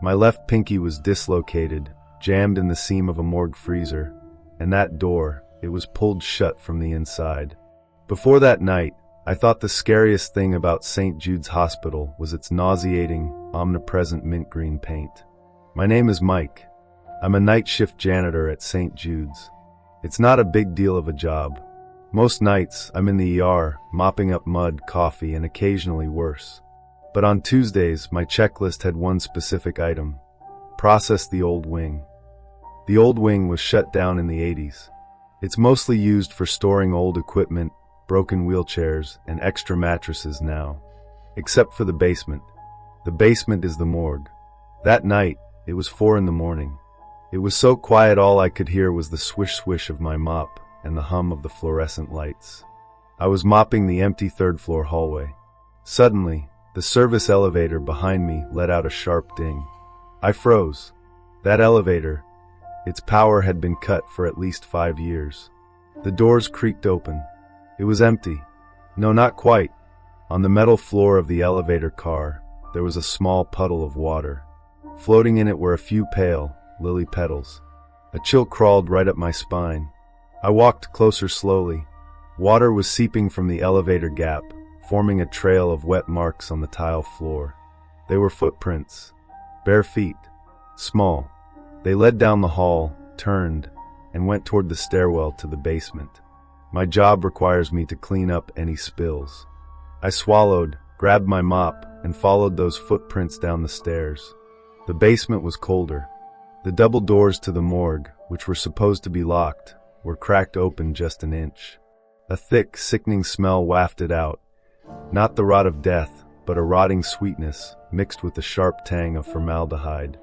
My left pinky was dislocated, jammed in the seam of a morgue freezer, and that door, it was pulled shut from the inside. Before that night, I thought the scariest thing about St. Jude's Hospital was its nauseating, omnipresent mint green paint. My name is Mike. I'm a night shift janitor at St. Jude's. It's not a big deal of a job. Most nights, I'm in the ER, mopping up mud, coffee, and occasionally worse. But on Tuesdays, my checklist had one specific item: process the old wing. The old wing was shut down in the 80s. It's mostly used for storing old equipment, broken wheelchairs, and extra mattresses now. Except for the basement. The basement is the morgue. That night, it was 4 in the morning. It was so quiet all I could hear was the swish-swish of my mop and the hum of the fluorescent lights. I was mopping the empty third-floor hallway. Suddenly, the service elevator behind me let out a sharp ding. I froze. That elevator, its power had been cut for at least 5 years. The doors creaked open. It was empty. No, not quite. On the metal floor of the elevator car, there was a small puddle of water. Floating in it were a few pale, lily petals. A chill crawled right up my spine. I walked closer slowly. Water was seeping from the elevator gap, forming a trail of wet marks on the tile floor. They were footprints. Bare feet. Small. They led down the hall, turned, and went toward the stairwell to the basement. My job requires me to clean up any spills. I swallowed, grabbed my mop, and followed those footprints down the stairs. The basement was colder. The double doors to the morgue, which were supposed to be locked, were cracked open just an inch. A thick, sickening smell wafted out. Not the rot of death, but a rotting sweetness mixed with the sharp tang of formaldehyde.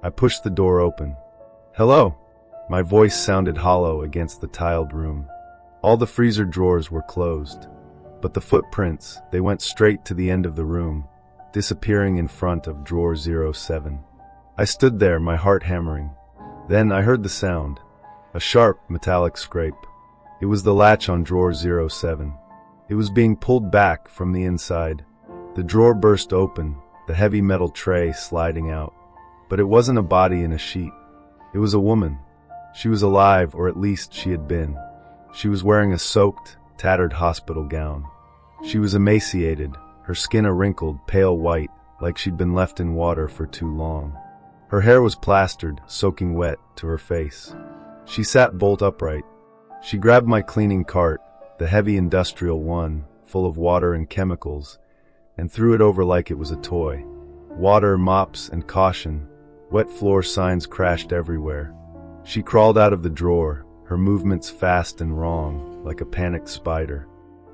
I pushed the door open. "Hello!" My voice sounded hollow against the tiled room. All the freezer drawers were closed. But the footprints, they went straight to the end of the room, disappearing in front of drawer 07. I stood there, my heart hammering. Then I heard the sound. A sharp, metallic scrape. It was the latch on drawer 07. It was being pulled back from the inside. The drawer burst open, the heavy metal tray sliding out. But it wasn't a body in a sheet. It was a woman. She was alive, or at least she had been. She was wearing a soaked, tattered hospital gown. She was emaciated, her skin a wrinkled, pale white, like she'd been left in water for too long. Her hair was plastered, soaking wet, to her face. She sat bolt upright. She grabbed my cleaning cart, the heavy industrial one, full of water and chemicals, and threw it over like it was a toy. Water, mops, and caution. Wet floor signs crashed everywhere. She crawled out of the drawer, her movements fast and wrong, like a panicked spider.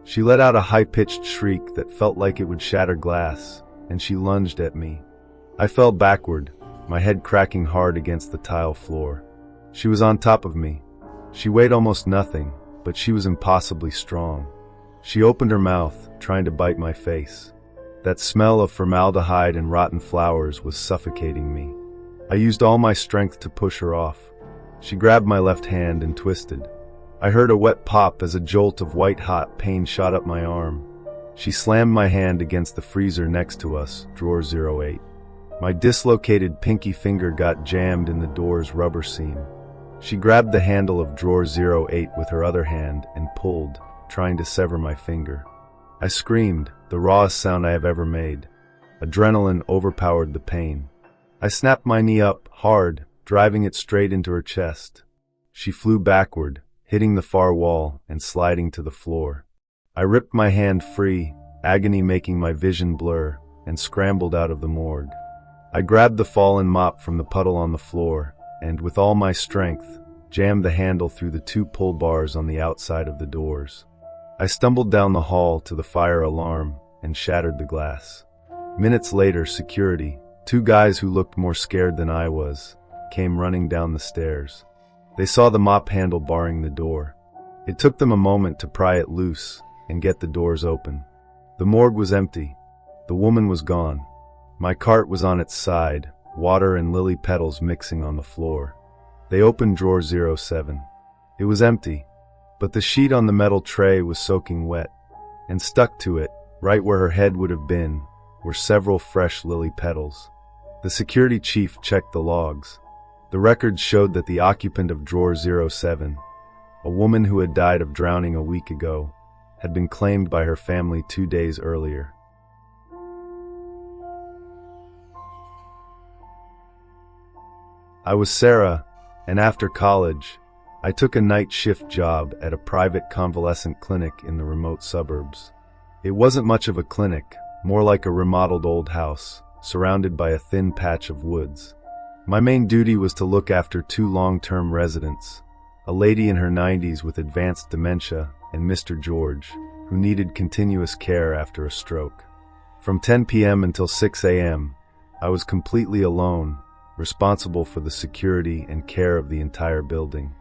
She let out a high-pitched shriek that felt like it would shatter glass, and she lunged at me. I fell backward, my head cracking hard against the tile floor. She was on top of me. She weighed almost nothing, but she was impossibly strong. She opened her mouth, trying to bite my face. That smell of formaldehyde and rotten flowers was suffocating me. I used all my strength to push her off. She grabbed my left hand and twisted. I heard a wet pop as a jolt of white-hot pain shot up my arm. She slammed my hand against the freezer next to us, drawer 08. My dislocated pinky finger got jammed in the door's rubber seam. She grabbed the handle of drawer 08 with her other hand and pulled, trying to sever my finger. I screamed, the rawest sound I have ever made. Adrenaline overpowered the pain. I snapped my knee up, hard, driving it straight into her chest. She flew backward, hitting the far wall and sliding to the floor. I ripped my hand free, agony making my vision blur, and scrambled out of the morgue. I grabbed the fallen mop from the puddle on the floor, and with all my strength, jammed the handle through the 2 pull bars on the outside of the doors. I stumbled down the hall to the fire alarm and shattered the glass. Minutes later, security, 2 guys who looked more scared than I was, came running down the stairs. They saw the mop handle barring the door. It took them a moment to pry it loose and get the doors open. The morgue was empty. The woman was gone. My cart was on its side, water and lily petals mixing on the floor. They opened drawer 07. It was empty, but the sheet on the metal tray was soaking wet, and stuck to it, right where her head would have been, were several fresh lily petals. The security chief checked the logs. The records showed that the occupant of drawer 07, a woman who had died of drowning a week ago, had been claimed by her family 2 days earlier. I was Sarah, and after college, I took a night shift job at a private convalescent clinic in the remote suburbs. It wasn't much of a clinic, more like a remodeled old house, surrounded by a thin patch of woods. My main duty was to look after 2 long-term residents, a lady in her 90s with advanced dementia and Mr. George, who needed continuous care after a stroke. From 10 p.m. until 6 a.m., I was completely alone, responsible for the security and care of the entire building.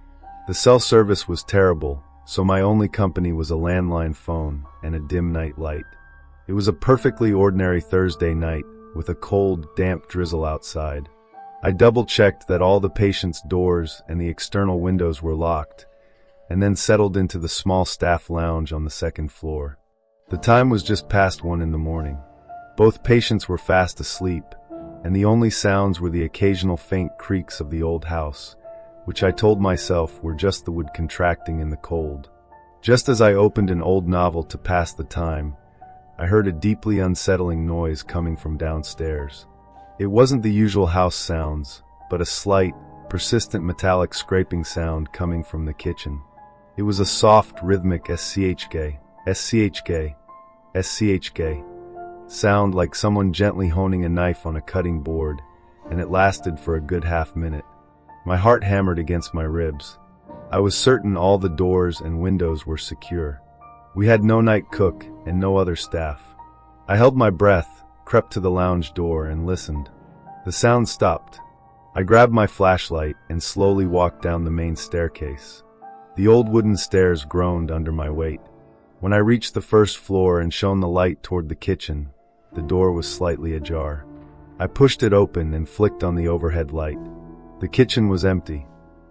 The cell service was terrible, so my only company was a landline phone and a dim night light. It was a perfectly ordinary Thursday night, with a cold, damp drizzle outside. I double-checked that all the patients' doors and the external windows were locked, and then settled into the small staff lounge on the second floor. The time was just past 1 in the morning. Both patients were fast asleep, and the only sounds were the occasional faint creaks of the old house, which I told myself were just the wood contracting in the cold. Just as I opened an old novel to pass the time, I heard a deeply unsettling noise coming from downstairs. It wasn't the usual house sounds, but a slight, persistent metallic scraping sound coming from the kitchen. It was a soft, rhythmic SCHK, SCHK, SCHK sound like someone gently honing a knife on a cutting board, and it lasted for a good half-minute. My heart hammered against my ribs. I was certain all the doors and windows were secure. We had no night cook and no other staff. I held my breath, crept to the lounge door, and listened. The sound stopped. I grabbed my flashlight and slowly walked down the main staircase. The old wooden stairs groaned under my weight. When I reached the first floor and shone the light toward the kitchen, the door was slightly ajar. I pushed it open and flicked on the overhead light. The kitchen was empty,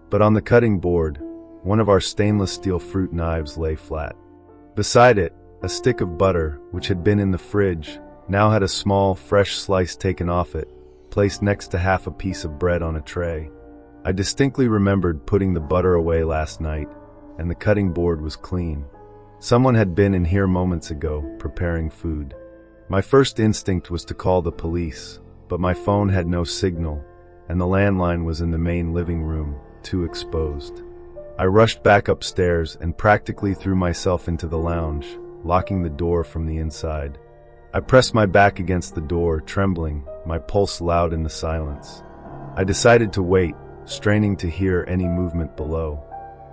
but on the cutting board, one of our stainless steel fruit knives lay flat. Beside it, a stick of butter, which had been in the fridge, now had a small, fresh slice taken off it, placed next to half a piece of bread on a tray. I distinctly remembered putting the butter away last night, and the cutting board was clean. Someone had been in here moments ago, preparing food. My first instinct was to call the police, but my phone had no signal, and the landline was in the main living room, too exposed. I rushed back upstairs and practically threw myself into the lounge, locking the door from the inside. I pressed my back against the door, trembling, my pulse loud in the silence. I decided to wait, straining to hear any movement below.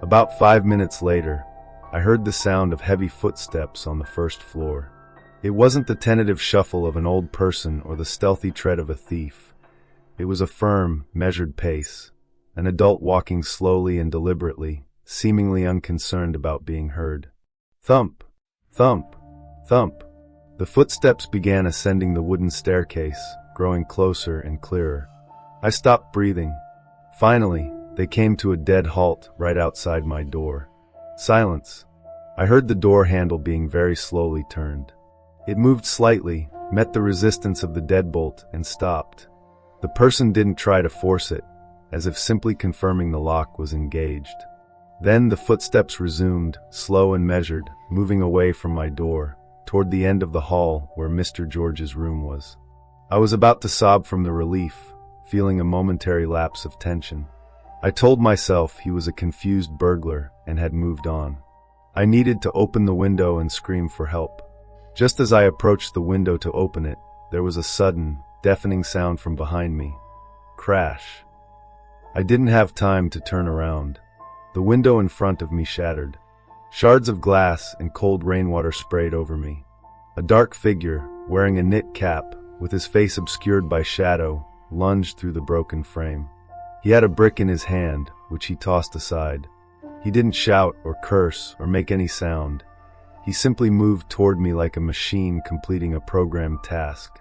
About 5 minutes later, I heard the sound of heavy footsteps on the first floor. It wasn't the tentative shuffle of an old person or the stealthy tread of a thief. It was a firm, measured pace, an adult walking slowly and deliberately, seemingly unconcerned about being heard. Thump, thump, thump. The footsteps began ascending the wooden staircase, growing closer and clearer. I stopped breathing. Finally, they came to a dead halt right outside my door. Silence. I heard the door handle being very slowly turned. It moved slightly, met the resistance of the deadbolt, and stopped. The person didn't try to force it, as if simply confirming the lock was engaged. Then the footsteps resumed, slow and measured, moving away from my door, toward the end of the hall where Mr. George's room was. I was about to sob from the relief, feeling a momentary lapse of tension. I told myself he was a confused burglar and had moved on. I needed to open the window and scream for help. Just as I approached the window to open it, there was a sudden, deafening sound from behind me. Crash. I didn't have time to turn around. The window in front of me shattered. Shards of glass and cold rainwater sprayed over me. A dark figure, wearing a knit cap, with his face obscured by shadow, lunged through the broken frame. He had a brick in his hand, which he tossed aside. He didn't shout or curse or make any sound. He simply moved toward me like a machine completing a programmed task.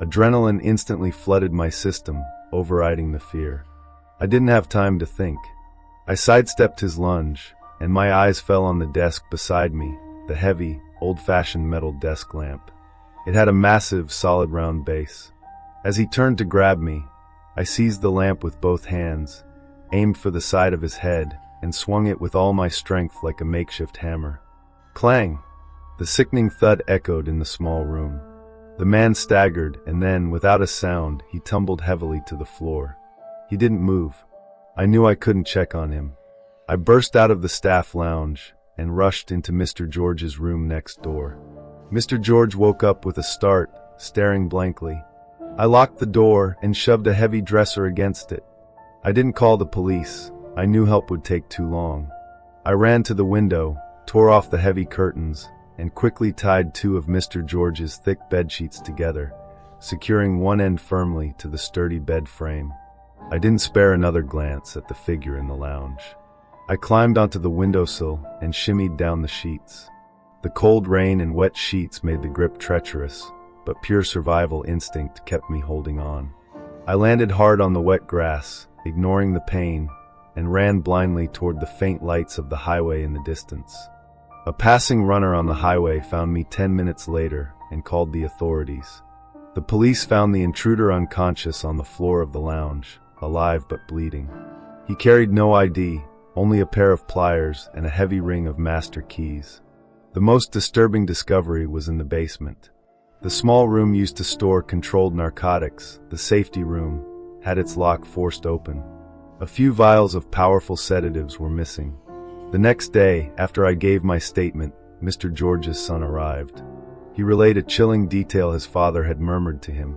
Adrenaline instantly flooded my system, overriding the fear. I didn't have time to think. I sidestepped his lunge, and my eyes fell on the desk beside me, the heavy, old-fashioned metal desk lamp. It had a massive, solid round base. As he turned to grab me, I seized the lamp with both hands, aimed for the side of his head, and swung it with all my strength like a makeshift hammer. Clang! The sickening thud echoed in the small room. The man staggered, and then, without a sound, he tumbled heavily to the floor. He didn't move. I knew I couldn't check on him. I burst out of the staff lounge and rushed into Mr. George's room next door. Mr. George woke up with a start, staring blankly. I locked the door and shoved a heavy dresser against it. I didn't call the police. I knew help would take too long. I ran to the window, tore off the heavy curtains, and quickly tied two of Mr. George's thick bedsheets together, securing one end firmly to the sturdy bed frame. I didn't spare another glance at the figure in the lounge. I climbed onto the windowsill and shimmied down the sheets. The cold rain and wet sheets made the grip treacherous, but pure survival instinct kept me holding on. I landed hard on the wet grass, ignoring the pain, and ran blindly toward the faint lights of the highway in the distance. A passing runner on the highway found me 10 minutes later and called the authorities. The police found the intruder unconscious on the floor of the lounge, alive but bleeding. He carried no ID, only a pair of pliers and a heavy ring of master keys. The most disturbing discovery was in the basement. The small room used to store controlled narcotics, the safety room, had its lock forced open. A few vials of powerful sedatives were missing. The next day, after I gave my statement, Mr. George's son arrived. He relayed a chilling detail his father had murmured to him.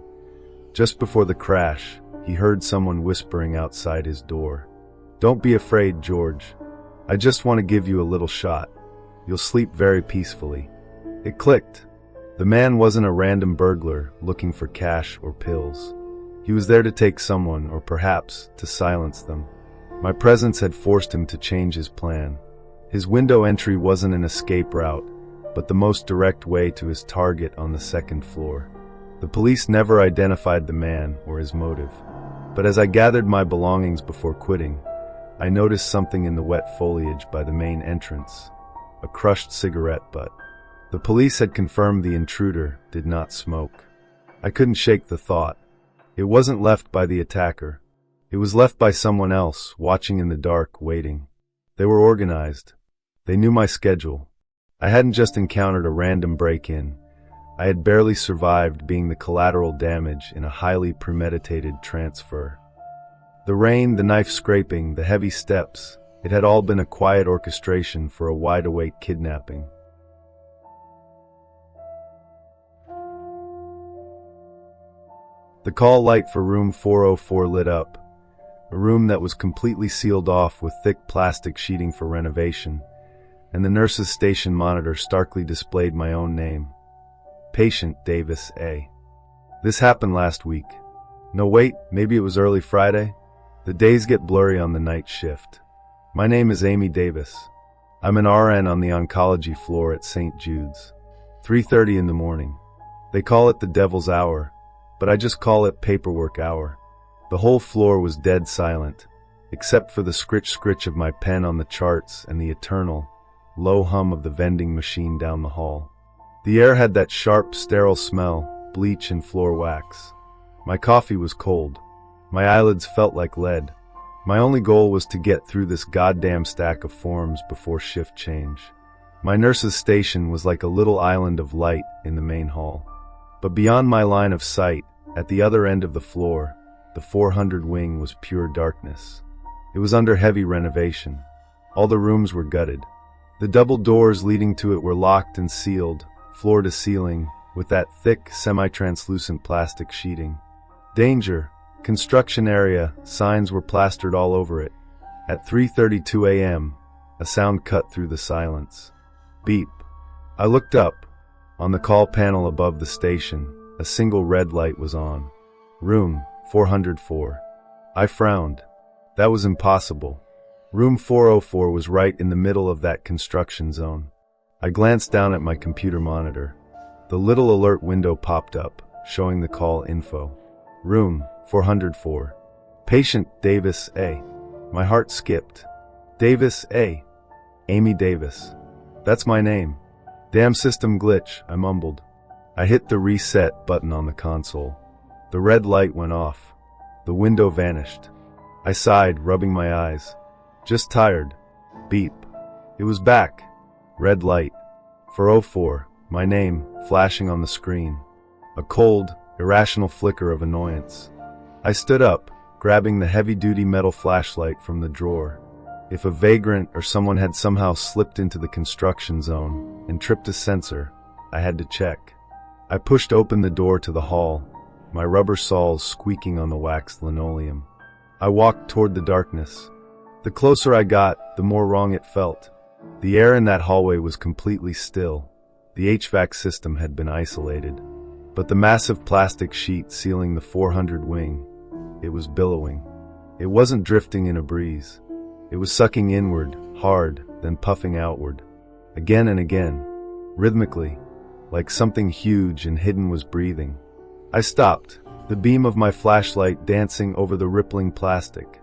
Just before the crash, he heard someone whispering outside his door. "Don't be afraid, George. I just want to give you a little shot. You'll sleep very peacefully." It clicked. The man wasn't a random burglar looking for cash or pills. He was there to take someone, or perhaps to silence them. My presence had forced him to change his plan. His window entry wasn't an escape route, but the most direct way to his target on the second floor. The police never identified the man or his motive. But as I gathered my belongings before quitting, I noticed something in the wet foliage by the main entrance. A crushed cigarette butt. The police had confirmed the intruder did not smoke. I couldn't shake the thought. It wasn't left by the attacker. It was left by someone else, watching in the dark, waiting. They were organized. They knew my schedule. I hadn't just encountered a random break-in. I had barely survived being the collateral damage in a highly premeditated transfer. The rain, the knife scraping, the heavy steps, it had all been a quiet orchestration for a wide-awake kidnapping. The call light for room 404 lit up, a room that was completely sealed off with thick plastic sheeting for renovation, and the nurse's station monitor starkly displayed my own name. Patient Davis A. This happened last week. No, wait, maybe it was early Friday? The days get blurry on the night shift. My name is Amy Davis. I'm an RN on the oncology floor at St. Jude's. 3:30 in the morning. They call it the devil's hour, but I just call it paperwork hour. The whole floor was dead silent, except for the scritch-scritch of my pen on the charts and the eternal, low hum of the vending machine down the hall. The air had that sharp, sterile smell, bleach and floor wax. My coffee was cold. My eyelids felt like lead. My only goal was to get through this goddamn stack of forms before shift change. My nurse's station was like a little island of light in the main hall. But beyond my line of sight, at the other end of the floor, the 400 wing was pure darkness. It was under heavy renovation. All the rooms were gutted. The double doors leading to it were locked and sealed, floor to ceiling, with that thick, semi-translucent plastic sheeting. Danger, construction area, signs were plastered all over it. At 3:32 a.m., a sound cut through the silence. Beep. I looked up. On the call panel above the station, a single red light was on. Room 404. I frowned. That was impossible. Room 404 was right in the middle of that construction zone. I glanced down at my computer monitor. The little alert window popped up, showing the call info. Room 404. Patient Davis A. My heart skipped. Davis A. Amy Davis. That's my name. Damn system glitch, I mumbled. I hit the reset button on the console. The red light went off. The window vanished. I sighed, rubbing my eyes. Just tired. Beep. It was back. Red light. 404, my name, flashing on the screen. A cold, irrational flicker of annoyance. I stood up, grabbing the heavy-duty metal flashlight from the drawer. If a vagrant or someone had somehow slipped into the construction zone and tripped a sensor, I had to check. I pushed open the door to the hall, my rubber soles squeaking on the waxed linoleum. I walked toward the darkness. The closer I got, the more wrong it felt. The air in that hallway was completely still. The HVAC system had been isolated. But the massive plastic sheet sealing the 400 wing, it was billowing. It wasn't drifting in a breeze. It was sucking inward, hard, then puffing outward. Again and again, rhythmically, like something huge and hidden was breathing. I stopped, the beam of my flashlight dancing over the rippling plastic.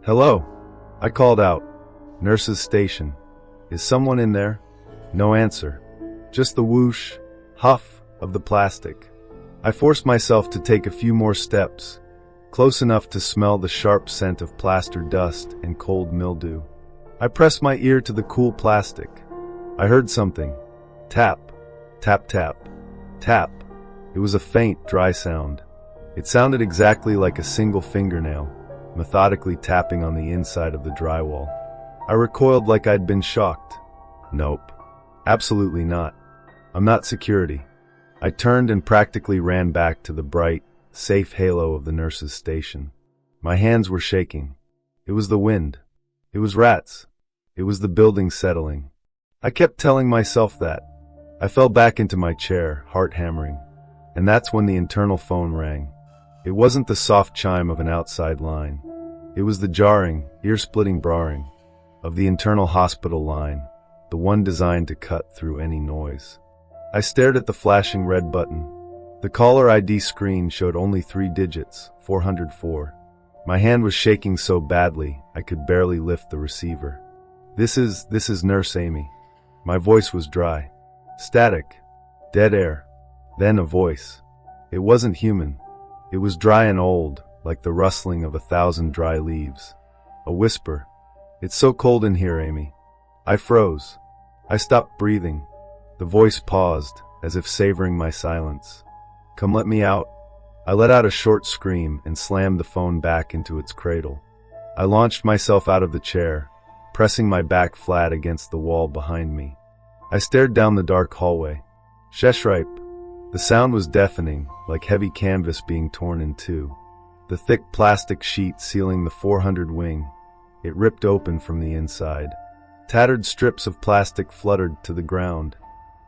"Hello," I called out. "Nurse's station. Is someone in there?" No answer. Just the whoosh, huff of the plastic. I forced myself to take a few more steps, close enough to smell the sharp scent of plaster dust and cold mildew. I pressed my ear to the cool plastic. I heard something. Tap, tap, tap, tap. It was a faint, dry sound. It sounded exactly like a single fingernail, methodically tapping on the inside of the drywall. I recoiled like I'd been shocked. Nope. Absolutely not. I'm not security. I turned and practically ran back to the bright, safe halo of the nurse's station. My hands were shaking. It was the wind. It was rats. It was the building settling. I kept telling myself that. I fell back into my chair, heart hammering. And that's when the internal phone rang. It wasn't the soft chime of an outside line. It was the jarring, ear-splitting brarring of the internal hospital line, the one designed to cut through any noise. I stared at the flashing red button. The caller ID screen showed only 3 digits, 404. My hand was shaking so badly, I could barely lift the receiver. This is Nurse Amy. My voice was dry. Static. Dead air. Then a voice. It wasn't human. It was dry and old, like the rustling of 1,000 dry leaves. A whisper. "It's so cold in here, Amy." I froze. I stopped breathing. The voice paused, as if savoring my silence. "Come let me out." I let out a short scream and slammed the phone back into its cradle. I launched myself out of the chair, pressing my back flat against the wall behind me. I stared down the dark hallway. Sheshripe. The sound was deafening, like heavy canvas being torn in two. The thick plastic sheet sealing the 400 wing, it ripped open from the inside. Tattered strips of plastic fluttered to the ground.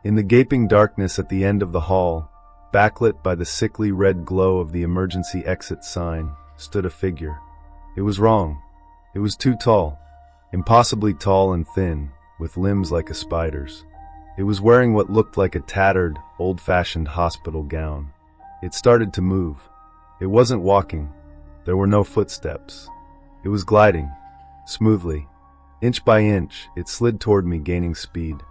In the gaping darkness at the end of the hall, backlit by the sickly red glow of the emergency exit sign, stood a figure. It was wrong. It was too tall. Impossibly tall and thin, with limbs like a spider's. It was wearing what looked like a tattered, old-fashioned hospital gown. It started to move. It wasn't walking. There were no footsteps. It was gliding, smoothly. Inch by inch, it slid toward me, gaining speed.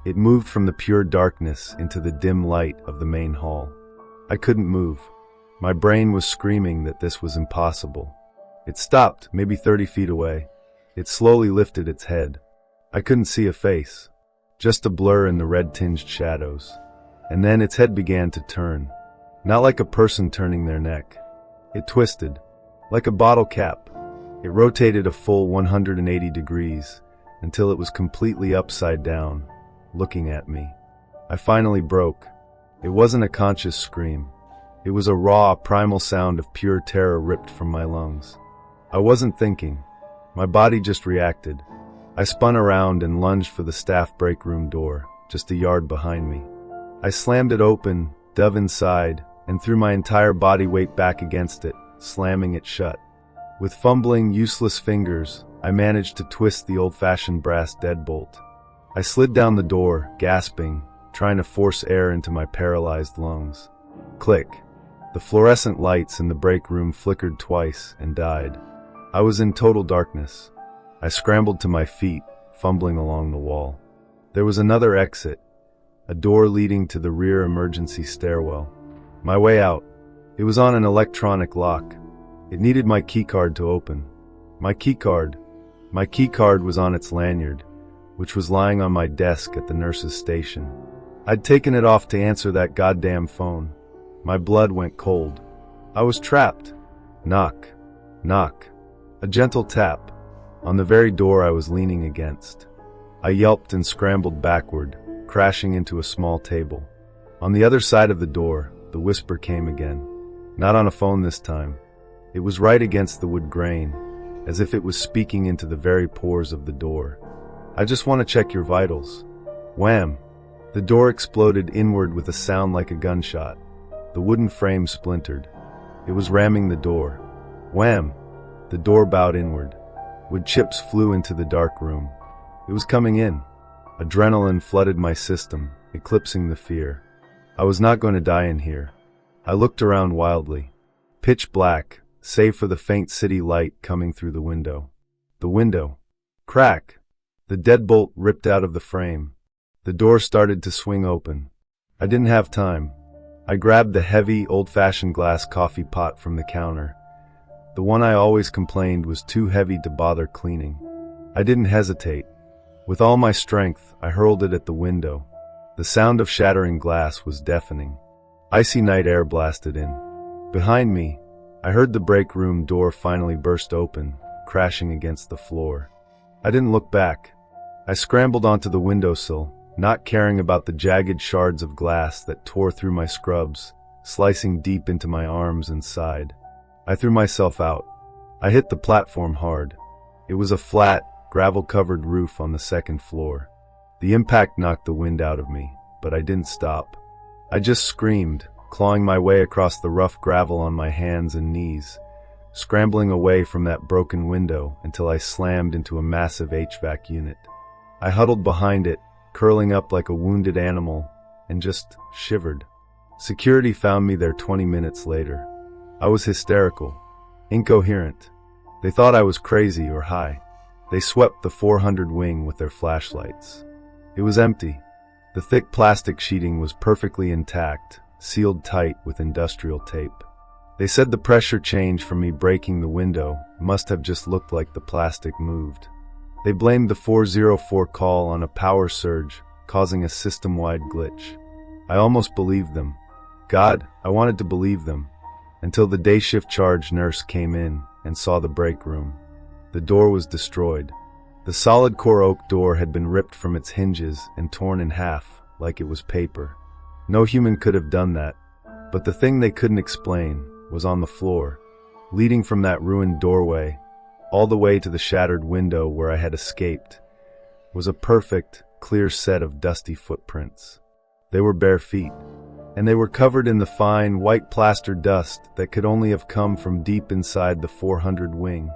It moved from the pure darkness into the dim light of the main hall. I couldn't move. My brain was screaming that this was impossible. It stopped, maybe 30 feet away. It slowly lifted its head. I couldn't see a face, just a blur in the red-tinged shadows. And then its head began to turn. Not like a person turning their neck. It twisted, like a bottle cap. It rotated a full 180 degrees until it was completely upside down, looking at me. I finally broke. It wasn't a conscious scream. It was a raw, primal sound of pure terror ripped from my lungs. I wasn't thinking. My body just reacted. I spun around and lunged for the staff break room door, just a yard behind me. I slammed it open, dove inside, and threw my entire body weight back against it, slamming it shut. With fumbling, useless fingers, I managed to twist the old-fashioned brass deadbolt. I slid down the door, gasping, trying to force air into my paralyzed lungs. Click. The fluorescent lights in the break room flickered twice and died. I was in total darkness. I scrambled to my feet, fumbling along the wall. There was another exit, a door leading to the rear emergency stairwell. My way out. It was on an electronic lock. It needed my keycard to open. My keycard was on its lanyard, which was lying on my desk at the nurse's station. I'd taken it off to answer that goddamn phone. My blood went cold. I was trapped. Knock. Knock. A gentle tap on the very door I was leaning against. I yelped and scrambled backward, crashing into a small table. On the other side of the door, the whisper came again. Not on a phone this time. It was right against the wood grain, as if it was speaking into the very pores of the door. I just want to check your vitals. Wham! The door exploded inward with a sound like a gunshot. The wooden frame splintered. It was ramming the door. Wham! The door bowed inward. Wood chips flew into the dark room. It was coming in. Adrenaline flooded my system, eclipsing the fear. I was not going to die in here. I looked around wildly. Pitch black, save for the faint city light coming through the window. The window. Crack! The deadbolt ripped out of the frame. The door started to swing open. I didn't have time. I grabbed the heavy, old-fashioned glass coffee pot from the counter. The one I always complained was too heavy to bother cleaning. I didn't hesitate. With all my strength, I hurled it at the window. The sound of shattering glass was deafening. Icy night air blasted in. Behind me, I heard the break room door finally burst open, crashing against the floor. I didn't look back. I scrambled onto the windowsill, not caring about the jagged shards of glass that tore through my scrubs, slicing deep into my arms and side. I threw myself out. I hit the platform hard. It was a flat, gravel-covered roof on the second floor. The impact knocked the wind out of me, but I didn't stop. I just screamed, clawing my way across the rough gravel on my hands and knees, scrambling away from that broken window until I slammed into a massive HVAC unit. I huddled behind it, curling up like a wounded animal, and just shivered. Security found me there 20 minutes later. I was hysterical, incoherent. They thought I was crazy or high. They swept the 400 wing with their flashlights. It was empty. The thick plastic sheeting was perfectly intact, sealed tight with industrial tape. They said the pressure change from me breaking the window must have just looked like the plastic moved. They blamed the 404 call on a power surge, causing a system-wide glitch. I almost believed them. God, I wanted to believe them, until the day shift charge nurse came in and saw the break room. The door was destroyed. The solid core oak door had been ripped from its hinges and torn in half like it was paper. No human could have done that, but the thing they couldn't explain was on the floor, leading from that ruined doorway all the way to the shattered window where I had escaped, was a perfect, clear set of dusty footprints. They were bare feet, and they were covered in the fine, white plaster dust that could only have come from deep inside the 400 wing.